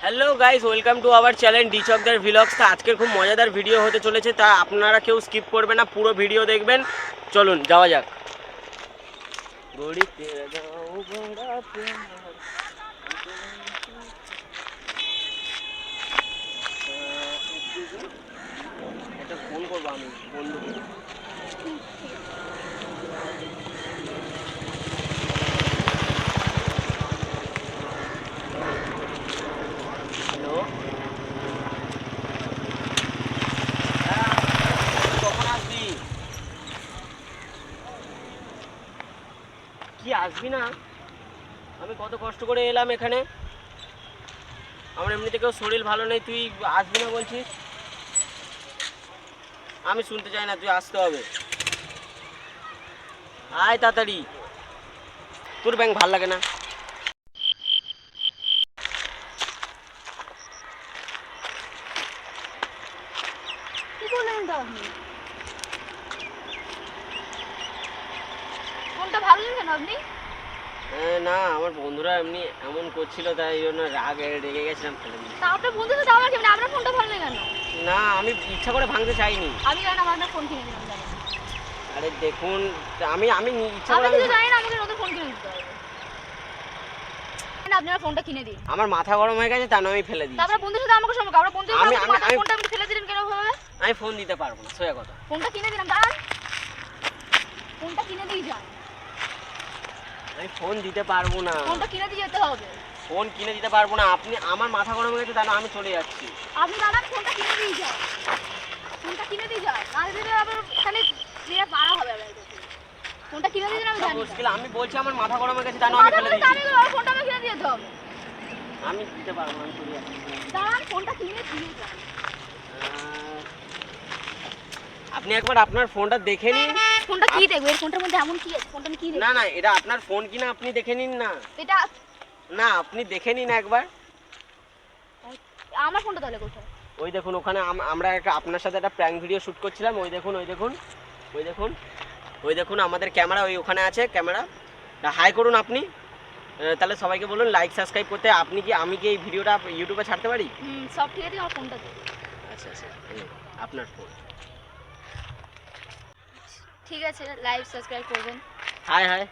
Hello guys, welcome to our channel ডিচকদার vlogs. তা আজকের খুব মজাদার ভিডিও হতে চলেছে, তা আপনারা কেউ স্কিপ করবেন না, পুরো ভিডিও দেখবেন। চলুন যাওয়া যাক। একটা ফোন করবো আমি বন্ধুকে। হ্যালো, কখন আসবি? কি আসবি না? আমি কত কষ্ট করে এলাম এখানে, আমার এমনিতে কেউ শরীর ভালো নেই, তুই আসবি না বলছিস? আমি শুনতে চাই না, তুই আসতে হবে। আয় তাড়াতাড়ি, তোর ব্যাংক ভাল লাগে না। কি বললেন তো আপনি? ফোনটা ভাবলেন কেন আপনি? না, আমার বন্ধুরা এমনি এমন করছিল, তাই জন্য রেগে গেছিলাম, ফেলে দিয়েছি। তা আপনার বন্ধু তো আমার কেমন আপনার ফোনটা ভাবলেন কেন? না, আমি ইচ্ছা করে ভাঙতে চাইনি। আমি জানি না, আপনার ফোন কিনে দিলাম জানেন। আরে দেখুন, আমি আমি ইচ্ছা আমি করে কিছু জানি না, আমাকে নতুন ফোন কিনে দিতে হবে। না, আপনার ফোনটা কিনে দিন। আমার মাথা গরম হয়ে গেছে, তা নয় আমি ফেলে তা দিয়েছি। আপনার বন্ধুর সাথে আমাকে সম্পর্ক, আপনার বন্ধু আমি- আমাকে আমি- ফোনটা আপনি ফেলে দিলেন কেন ভাবে? আমি ফোন দিতে পারবো না, সোজা কথা। ফোনটা কিনে দিলাম, দাঁড়ান। ফোনটা কিনে দিয়ে যান। আমি ফোন দিতে পারবো না, ফোনটা কিনে দিয়ে যেতে হবে। ফোন কিনে দিতে পারবো না। আপনি, আমার মাথা গরম হয়ে গেছে, তা না আমি চলে যাচ্ছি। আপনি দাঁড়ান, ফোনটা কিনে দিয়ে যান। ফোনটা কিনে দিয়ে যান, না দিলে আবার খালি দিয়ে পারা হবে আমার কাছে। ফোনটা কিনে দিয়ে দিন, আমি জানি না। মুশকিল, আমি বলছি আমার মাথা গরম হয়ে গেছে, তা না আমি ফেলে দিয়েছি। ফোনটা আমি কিনে দিয়ে যেতে হবে। আমি দিতে পারবো না, আমি চলে যাচ্ছি। দাঁড়ান, ফোনটা কিনে দিয়ে যান। আপনি একবার আপনার ফোনটা দেখে নিন। ফোনটা কি দেখবো? এই ফোনটার মধ্যে এমন কি আছে? ফোনটা আমি কি দেখবো? না না, এটা আপনার ফোন কিনা, আপনি দেখে নিন না। এটা না, আপনি দেখে নিন একবার। আমার ফোনটা তাহলে কোথায়? ওই দেখুন, ওখানে আমরা আপনার সাথে একটা প্র্যাঙ্ক ভিডিও শ্যুট করছিলাম। ওই দেখুন, ওই দেখুন, ওই দেখুন, ওই দেখুন আমাদের ক্যামেরা ওই ওখানে আছে। ক্যামেরা হাই করুন আপনি। তাহলে সবাইকে বলুন লাইক সাবস্ক্রাইব করতে। আমি কি এই ভিডিওটা ইউটিউবে ছাড়তে পারি? সব ঠিক আছে, আমার ফোনটা দে। আচ্ছা আচ্ছা, আপনার ফোন। ঠিক আছে, লাইভ সাবস্ক্রাইব করবেন। High high.